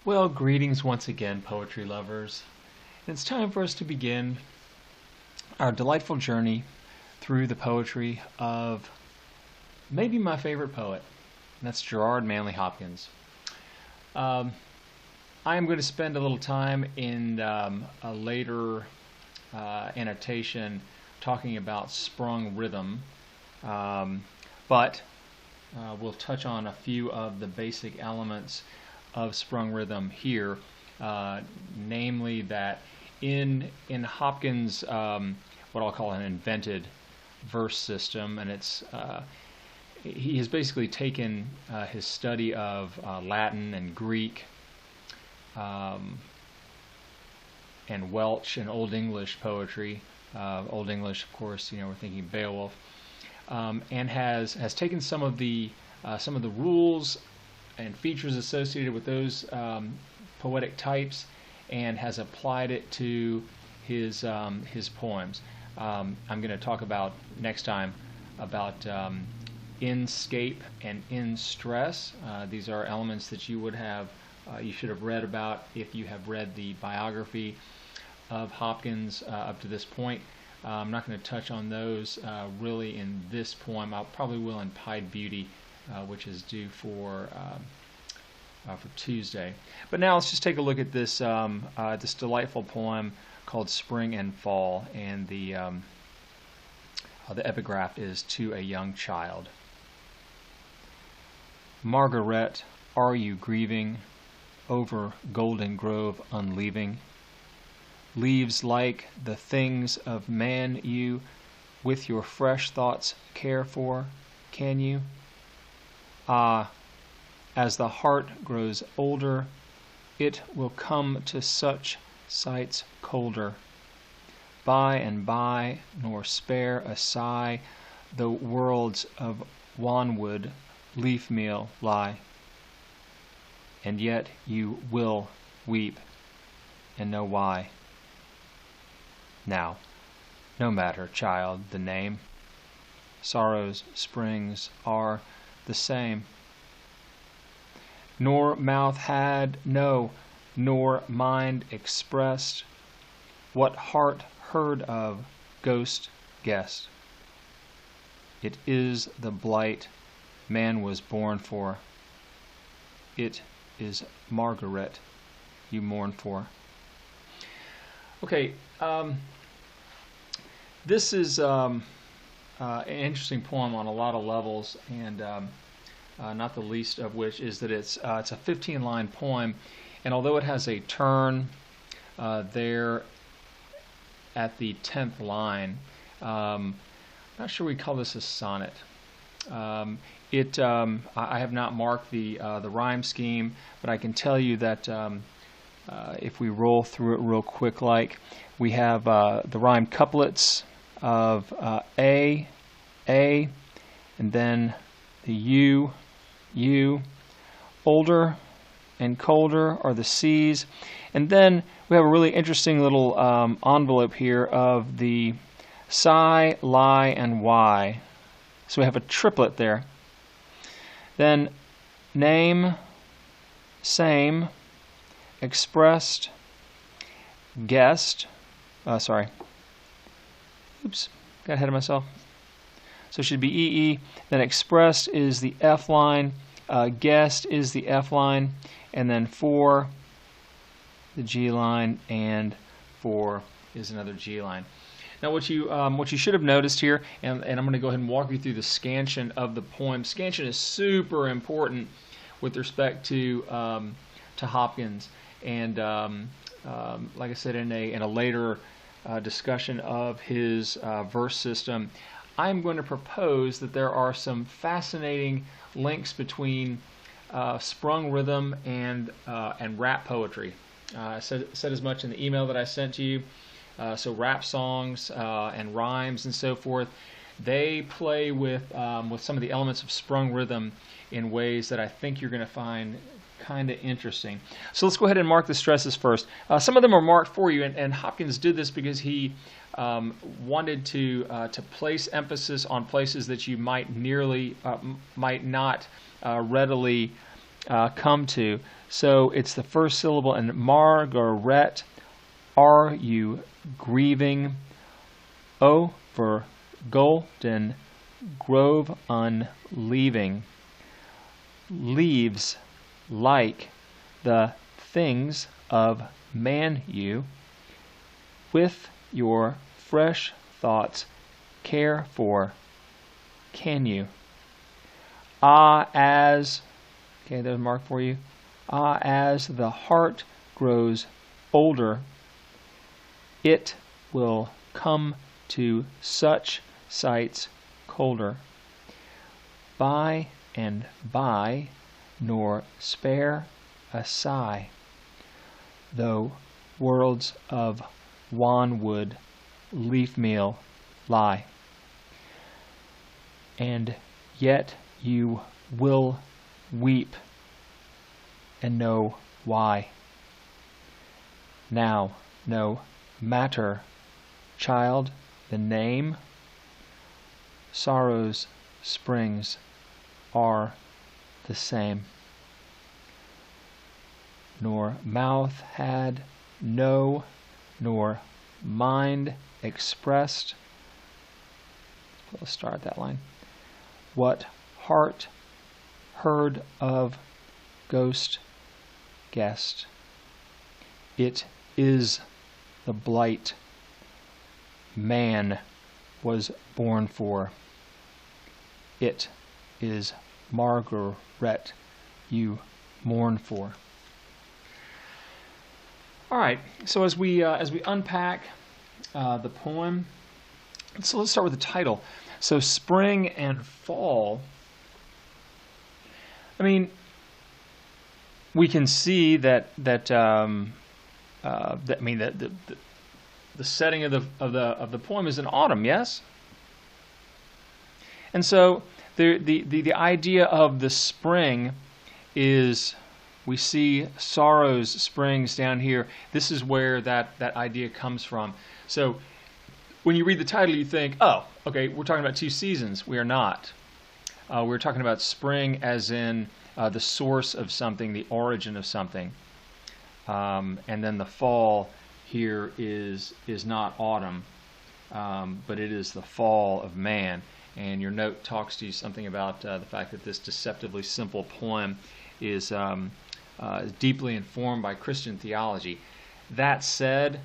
Well, greetings once again, poetry lovers. It's time for us to begin our delightful journey through the poetry of maybe my favorite poet, and that's Gerard Manley Hopkins. I am going to spend a little time in a later annotation talking about sprung rhythm, but we'll touch on a few of the basic elements of sprung rhythm here, namely that in Hopkins' what I'll call an invented verse system, and he has basically taken his study of Latin and Greek and Welsh and Old English poetry. Old English, of course, we're thinking Beowulf, and has taken some of the rules and features associated with those poetic types and has applied it to his poems. I'm going to talk about next time about in-scape and in-stress. These are elements that you should have read about if you have read the biography of Hopkins up to this point. I'm not going to touch on those really in this poem. I probably will in Pied Beauty, which is due for Tuesday. But now let's just take a look at this this delightful poem called Spring and Fall, and the epigraph is To a Young Child. Margaret, are you grieving over Golden Grove unleaving? Leaves like the things of man you with your fresh thoughts care for, can you? Ah, as the heart grows older, it will come to such sights colder. By and by, nor spare a sigh, the worlds of wanwood leaf meal lie. And yet you will weep, and know why. Now, no matter, child, the name. Sorrow's springs are the same. Nor mouth had, no, nor mind expressed what heart heard of, ghost guessed. It is the blight man was born for. It is Margaret you mourn for. Okay, this is an interesting poem on a lot of levels, and not the least of which is that it's a 15-line poem, and although it has a turn there at the 10th line, I'm not sure we call this a sonnet. I have not marked the rhyme scheme, but I can tell you that if we roll through it real quick, like we have the rhyme couplets of A, and then the U, older and colder are the C's, and then we have a really interesting little envelope here of the Psi, Lie, and Y. So we have a triplet there. Then name, same, expressed, guessed, oops, got ahead of myself. So it should be EE, then expressed is the F line, guessed is the F line, and then for the G line, and for is another G line. Now what you should have noticed here, and I'm going to go ahead and walk you through the scansion of the poem. Scansion is super important with respect to Hopkins, and like I said, in a later discussion of his verse system, I'm going to propose that there are some fascinating links between sprung rhythm and rap poetry. I said as much in the email that I sent to you. So rap songs and rhymes and so forth, they play with some of the elements of sprung rhythm in ways that I think you're going to find kind of interesting. So let's go ahead and mark the stresses first. Some of them are marked for you, and Hopkins did this because he wanted to place emphasis on places that you might not readily come to. So it's the first syllable, and Margaret, are you grieving over golden grove unleaving? Leaves like the things of man you, with your fresh thoughts care for, can you? Ah, as, okay, there's a mark for you. Ah, as the heart grows older, it will come to such sights colder. By and by, nor spare a sigh, though worlds of wanwood leaf meal lie. And yet you will weep and know why. Now, no matter, child, the name, sorrow's springs are the same. Nor mouth had no, nor mind expressed. Let's start that line. What heart heard of ghost guessed. It is the blight man was born for. It is Margaret you mourn for. All right. So as we unpack the poem, so let's start with the title. So spring and fall. I mean, we can see that the setting of the poem is in autumn, yes. And so the idea of the spring is, we see sorrow's springs down here. This is where that idea comes from. So when you read the title, you think, oh, okay, we're talking about two seasons. We are not. We're talking about spring as in the source of something, the origin of something. And then the fall here is not autumn, but it is the fall of man. And your note talks to you something about the fact that this deceptively simple poem is deeply informed by Christian theology. That said,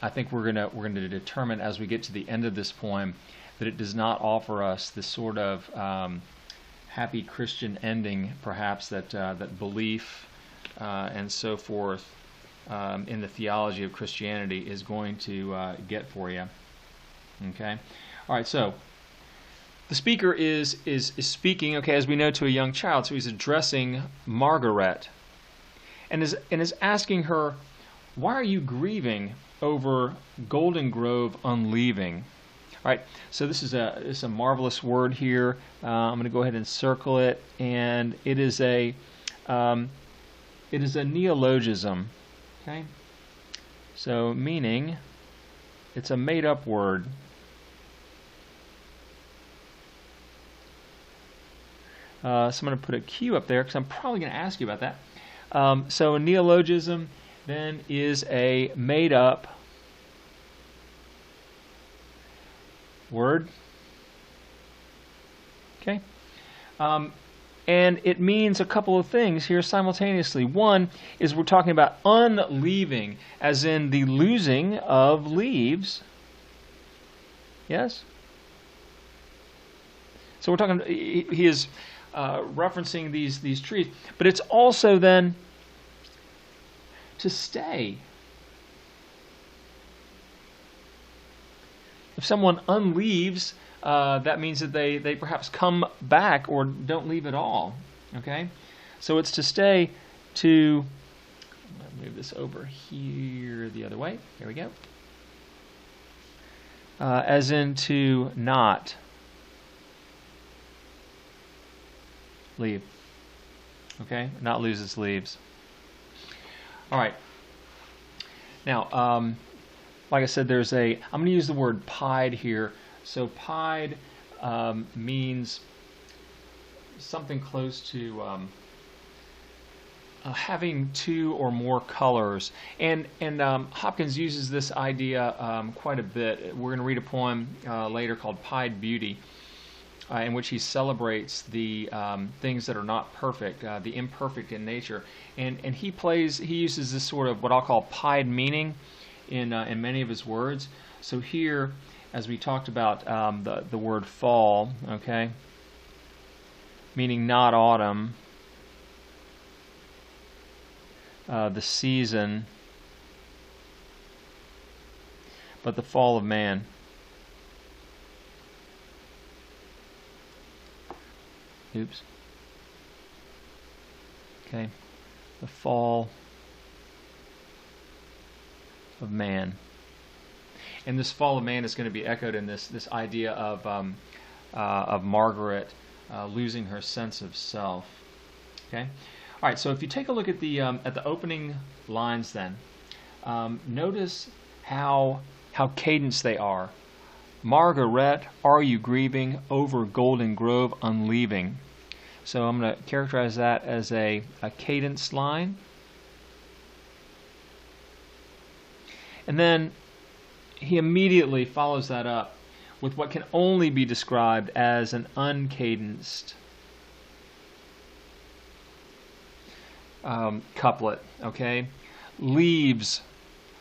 I think we're gonna determine as we get to the end of this poem that it does not offer us this sort of happy Christian ending, perhaps that belief and so forth in the theology of Christianity is going to get for you. Okay, all right. So the speaker is speaking, okay, as we know, to a young child. So he's addressing Margaret, and is asking her, "Why are you grieving over Golden Grove unleaving?" All right. So this is a marvelous word here. I'm going to go ahead and circle it, and it is a neologism. Okay. So meaning, it's a made-up word. So I'm going to put a Q up there because I'm probably going to ask you about that. So a neologism then is a made-up word. Okay. And it means a couple of things here simultaneously. One is we're talking about unleaving, as in the losing of leaves. Yes? So we're talking, he is referencing these trees, but it's also then to stay. If someone unleaves, that means that they perhaps come back or don't leave at all. Okay, so it's to stay. To move this over here the other way. There we go. As in to not leave. Okay, not lose its leaves. All right. Now, like I said, I'm going to use the word pied here. So pied means something close to having two or more colors, and Hopkins uses this idea quite a bit. We're going to read a poem later called Pied Beauty, in which he celebrates the things that are not perfect, the imperfect in nature, and he uses this sort of what I'll call pied meaning in many of his words. So here, as we talked about the word fall, okay, meaning not autumn, the season, but the fall of man. Oops. Okay, the fall of man. And this fall of man is going to be echoed in this idea of Margaret losing her sense of self. Okay. All right. So if you take a look at the opening lines, then notice how cadenced they are. Margaret, are you grieving over Golden Grove unleaving? So I'm going to characterize that as a cadenced line. And then he immediately follows that up with what can only be described as an uncadenced couplet. Okay, leaves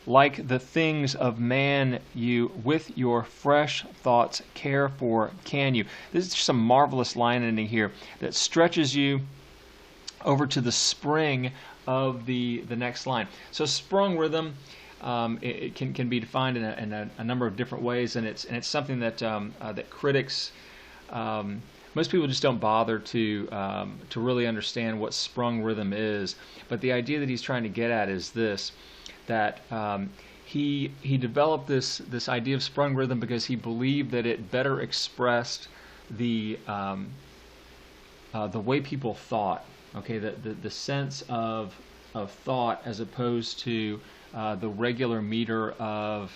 like the things of man you with your fresh thoughts care for can you. This is some marvelous line ending here that stretches you over to the spring of the next line. So sprung rhythm, it can be defined in a number of different ways, and it's something that that critics, most people just don't bother to really understand what sprung rhythm is. But the idea that he's trying to get at is this: that he developed this idea of sprung rhythm because he believed that it better expressed the way people thought. Okay, the sense of thought as opposed to the regular meter of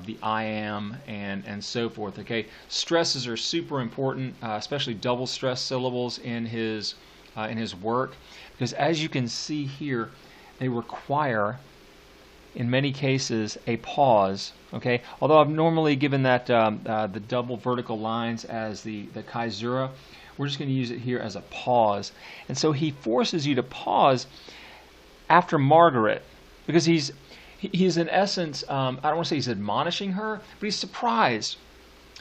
the I am and so forth. Okay, stresses are super important, especially double stress syllables in his work, because as you can see here, they require, in many cases, a pause. Okay, although I've normally given that the double vertical lines as the caesura, we're just going to use it here as a pause. And so he forces you to pause after Margaret, because he's in essence, I don't want to say he's admonishing her, but he's surprised.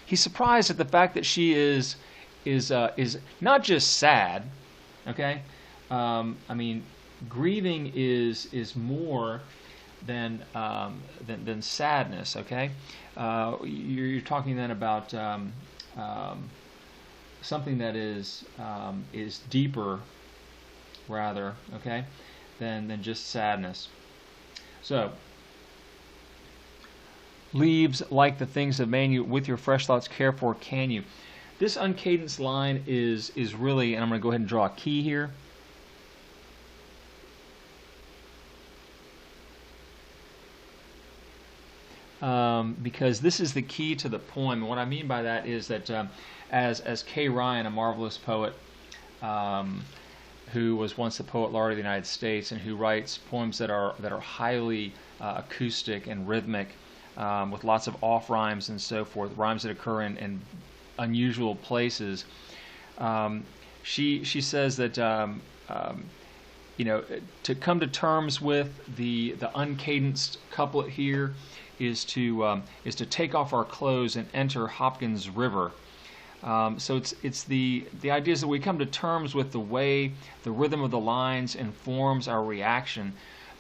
He's surprised at the fact that she is not just sad. Okay, I mean, grieving is more than sadness. Okay, you're talking then about something that is deeper, rather, okay, than just sadness. So, leaves like the things of man you with your fresh thoughts care for can you. This uncadenced line is really, and I'm going to go ahead and draw a key here. Because this is the key to the poem. And what I mean by that is that as K. Ryan, a marvelous poet, who was once the Poet Laureate of the United States and who writes poems that are highly acoustic and rhythmic, with lots of off rhymes and so forth, rhymes that occur in unusual places. She says that to come to terms with the uncadenced couplet here is to take off our clothes and enter Hopkins River. So it's the idea is that we come to terms with the way the rhythm of the lines informs our reaction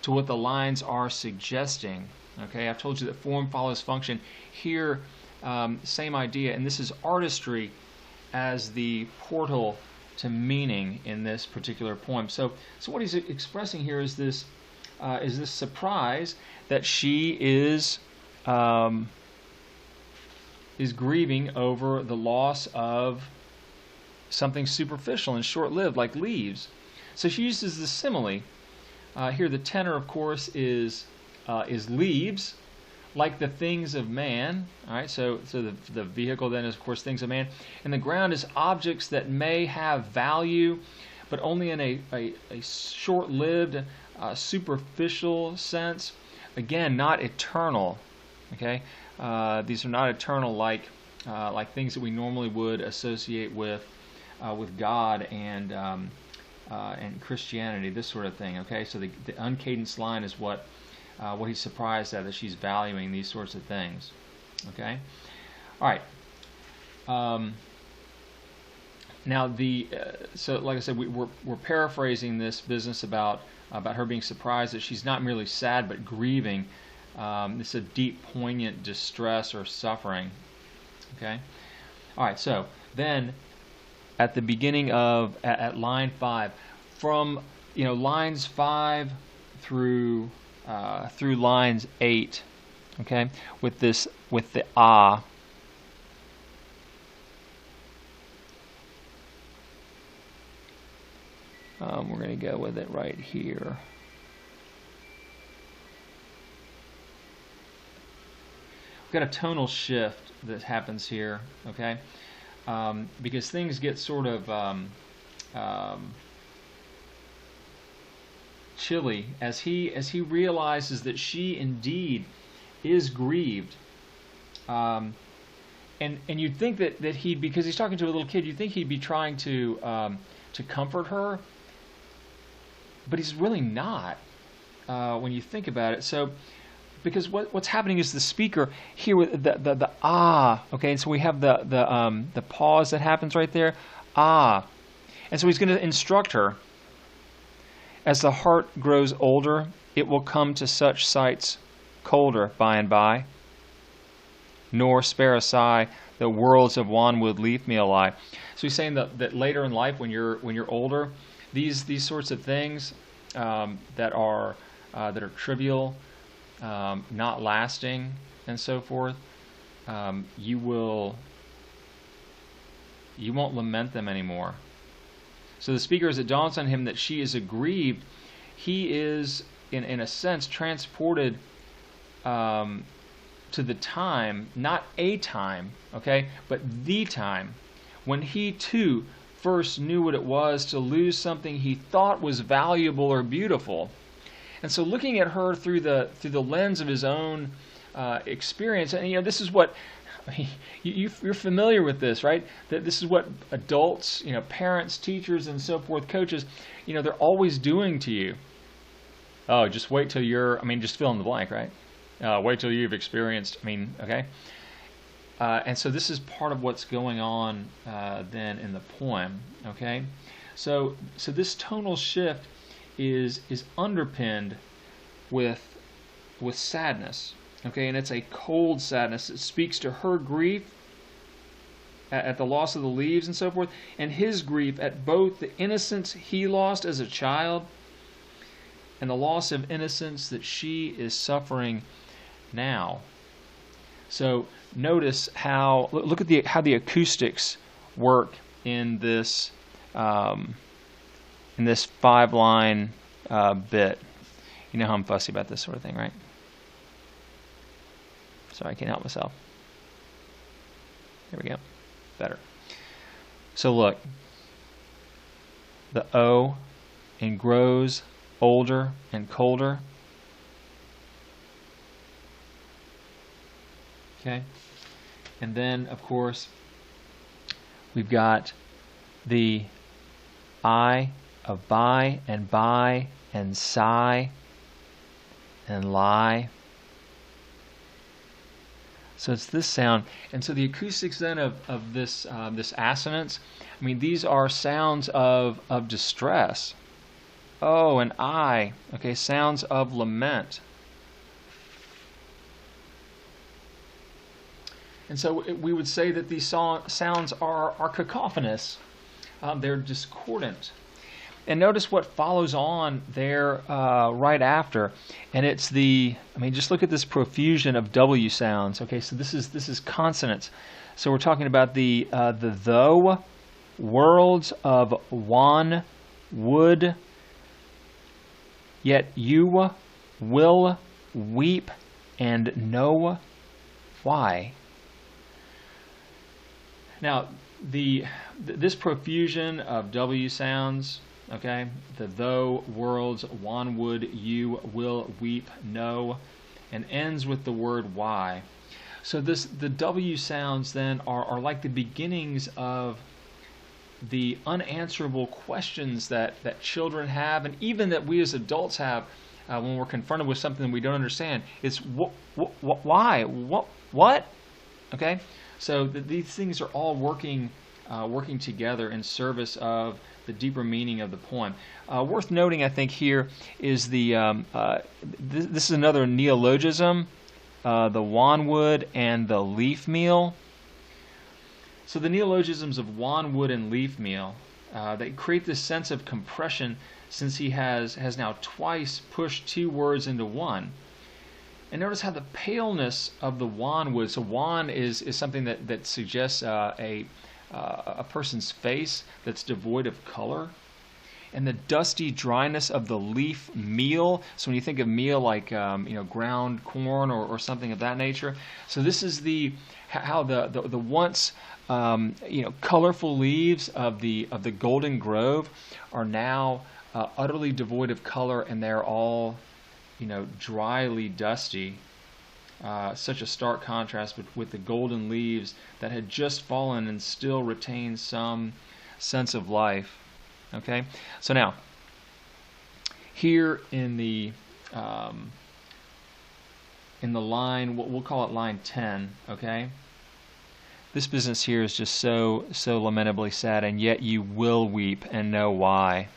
to what the lines are suggesting. Okay, I've told you that form follows function. Here, same idea, and this is artistry as the portal to meaning in this particular poem. So what he's expressing here is this surprise that she is grieving over the loss of something superficial and short-lived, like leaves. So she uses the simile. Here the tenor, of course, is leaves, like the things of man. All right, so the vehicle then is, of course, things of man. And the ground is objects that may have value, but only in a short-lived, superficial sense. Again, not eternal. Okay, these are not eternal like things that we normally would associate with God and Christianity, this sort of thing. Okay, so the uncadenced line is what he's surprised at, that she's valuing these sorts of things. Okay, all right. Now so like I said, we're paraphrasing this business about her being surprised that she's not merely sad but grieving. It's a deep, poignant distress or suffering. Okay, all right. So then, at the beginning of at line 5, from lines 5 through lines 8. Okay, with the ah. We're going to go with it right here. We've got a tonal shift that happens here, okay? Because things get sort of chilly as he realizes that she indeed is grieved. And you'd think that he'd, because he's talking to a little kid, you'd think he'd be trying to comfort her. But he's really not, when you think about it. So, because what's happening is the speaker here with the ah, okay, and so we have the pause that happens right there, ah, and so he's going to instruct her. As the heart grows older, it will come to such sights colder by and by. Nor spare a sigh, the worlds of wanwood leave me alive. So he's saying that later in life, when you're older, these sorts of things that are trivial, not lasting, and so forth, you won't lament them anymore. So the speaker, as it dawns on him that she is aggrieved, he is in a sense transported to the time, not a time, okay, but the time when he too first knew what it was to lose something he thought was valuable or beautiful. And so looking at her through the lens of his own experience, and this is what you're familiar with this, right? That this is what adults, parents, teachers, and so forth, coaches, they're always doing to you. Oh, just wait till just fill in the blank, right? Wait till you've experienced. Okay. And so this is part of what's going on then in the poem. Okay, so this tonal shift is underpinned with sadness. Okay, and it's a cold sadness. It speaks to her grief at the loss of the leaves and so forth, and his grief at both the innocence he lost as a child and the loss of innocence that she is suffering now. So notice look at how the acoustics work in this 5-line bit. You know how I'm fussy about this sort of thing, right? Sorry, I can't help myself. There we go. Better. So look, the O and grows older and colder. Okay, and then of course we've got the I of by and sigh and lie. So it's this sound, and so the acoustics then of this assonance. These are sounds of distress. Oh, and I. Okay, sounds of lament. And so we would say that these sounds are cacophonous. They're discordant. And notice what follows on there right after. And it's just look at this profusion of W sounds. Okay, so this is consonants. So we're talking about the though, worlds of wan, would, yet you will weep and know why. Now, this profusion of W sounds, okay? The though, worlds, wanwood, you, will, weep, no, and ends with the word why. So the W sounds then are like the beginnings of the unanswerable questions that children have, and even that we as adults have when we're confronted with something we don't understand. It's why? What? Okay? So these things are all working together in service of the deeper meaning of the poem. Worth noting, I think, here is this is another neologism, the wanwood and the leaf meal. So the neologisms of wanwood and leaf meal, they create this sense of compression, since he has now twice pushed two words into one. And notice how the paleness of the wanwood, so wan is something that suggests a person's face that's devoid of color. And the dusty dryness of the leaf meal. So when you think of meal like ground corn or something of that nature. So this is how the once colorful leaves of the golden grove are now utterly devoid of color, and they're all dryly dusty. Such a stark contrast with the golden leaves that had just fallen and still retain some sense of life. Okay, so now here in the line, we'll call it line 10. Okay, this business here is just so lamentably sad, and yet you will weep and know why.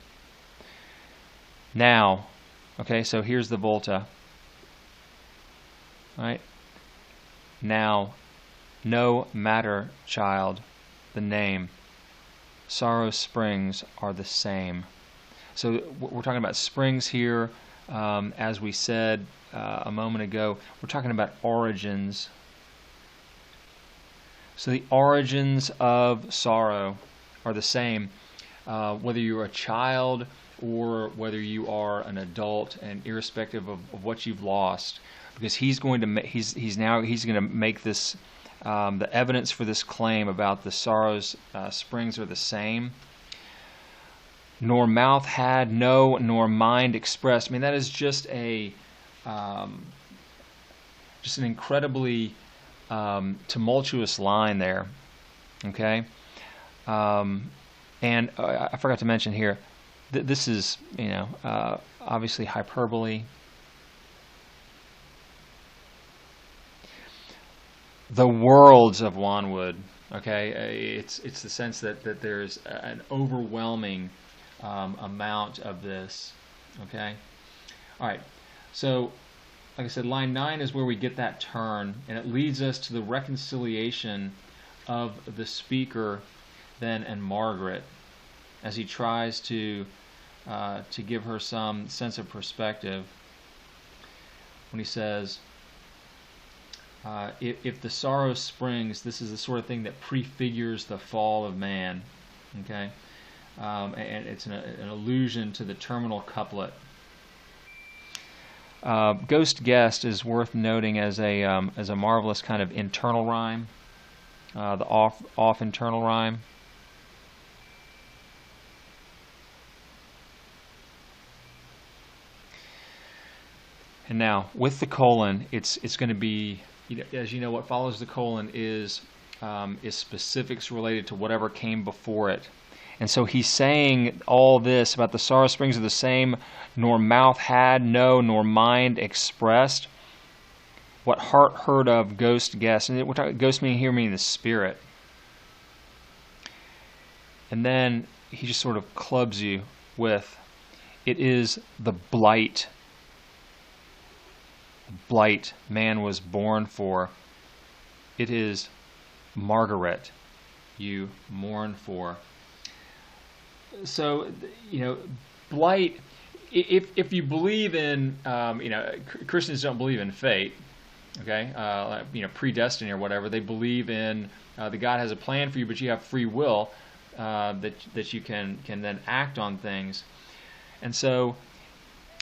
Now, okay, so here's the volta. Right? Now, no matter, child, the name. Sorrow's springs are the same. So we're talking about springs here. As we said a moment ago, we're talking about origins. So the origins of sorrow are the same, whether you're a child or whether you are an adult, and irrespective of what you've lost, because he's going to make this the evidence for this claim about the sorrow's springs are the same. Nor mouth had, no, nor mind expressed. I mean, that is just an incredibly tumultuous line there. Okay, and I forgot to mention here. This is obviously hyperbole. The worlds of wanwood. Okay, it's the sense that there's an overwhelming amount of this. Okay, all right. So, like I said, line 9 is where we get that turn, and it leads us to the reconciliation of the speaker then and Margaret, as he tries to give her some sense of perspective. When he says, if the sorrow springs, this is the sort of thing that prefigures the fall of man. Okay, and it's an allusion to the terminal couplet. Ghost guest is worth noting as a marvelous kind of internal rhyme, the off internal rhyme. And now with the colon, it's going to be, as you know, what follows the colon is specifics related to whatever came before it. And so he's saying all this about the sorrow springs are the same, nor mouth had, no, nor mind expressed. What heart heard of, ghost guessed. And we're talking ghost meaning the spirit. And then he just sort of clubs you with, it is the blight. Blight man was born for. It is Margaret you mourn for. So, blight, if you believe in, Christians don't believe in fate, okay, predestiny or whatever. They believe in that God has a plan for you, but you have free will, that you can then act on things. And so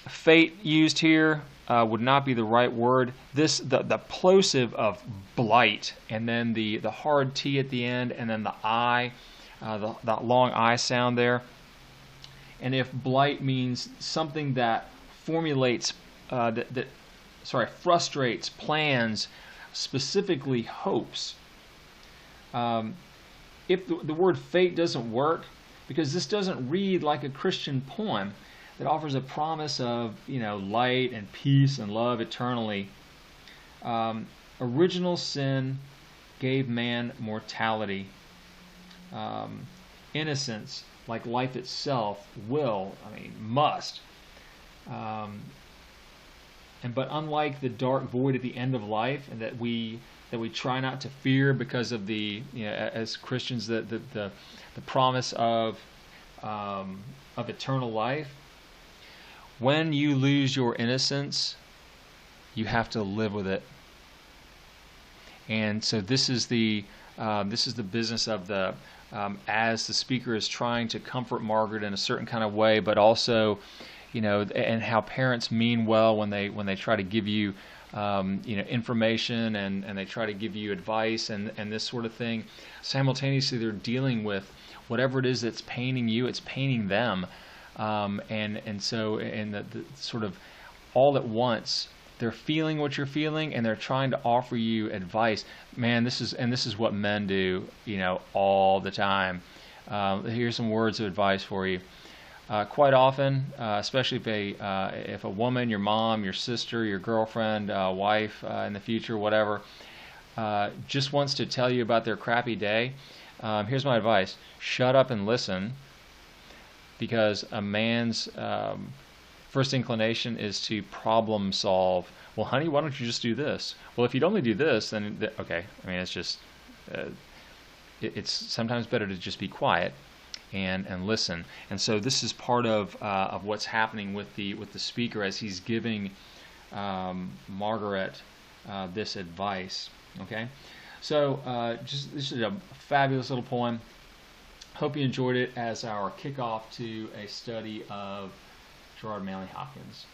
fate used here would not be the right word. The plosive of blight, and then the hard T at the end, and then the I, that long I sound there. and if blight means something that formulates, frustrates plans, specifically hopes. If the word fate doesn't work, because this doesn't read like a Christian poem that offers a promise of, light and peace and love eternally. Original sin gave man mortality. Innocence, like life itself, must. But unlike the dark void at the end of life, and that we try not to fear because of as Christians, the promise of eternal life. When you lose your innocence, you have to live with it. And so this is the business of as the speaker is trying to comfort Margaret in a certain kind of way, but also, and how parents mean well when they try to give you, information and they try to give you advice and this sort of thing. Simultaneously, they're dealing with whatever it is that's paining you, it's paining them, so the sort of all at once. They're feeling what you're feeling, and they're trying to offer you advice. Man, this is what men do, all the time. Here's some words of advice for you. Quite often, especially if a woman, your mom, your sister, your girlfriend, wife in the future, whatever, just wants to tell you about their crappy day, here's my advice: shut up and listen, because a man's first inclination is to problem solve. Well, honey, why don't you just do this? Well, if you'd only do this, then okay. It's just it's sometimes better to just be quiet and listen. And so this is part of what's happening with the speaker as he's giving Margaret this advice. Okay, so this is a fabulous little poem. Hope you enjoyed it as our kickoff to a study of Gerard Manley Hopkins.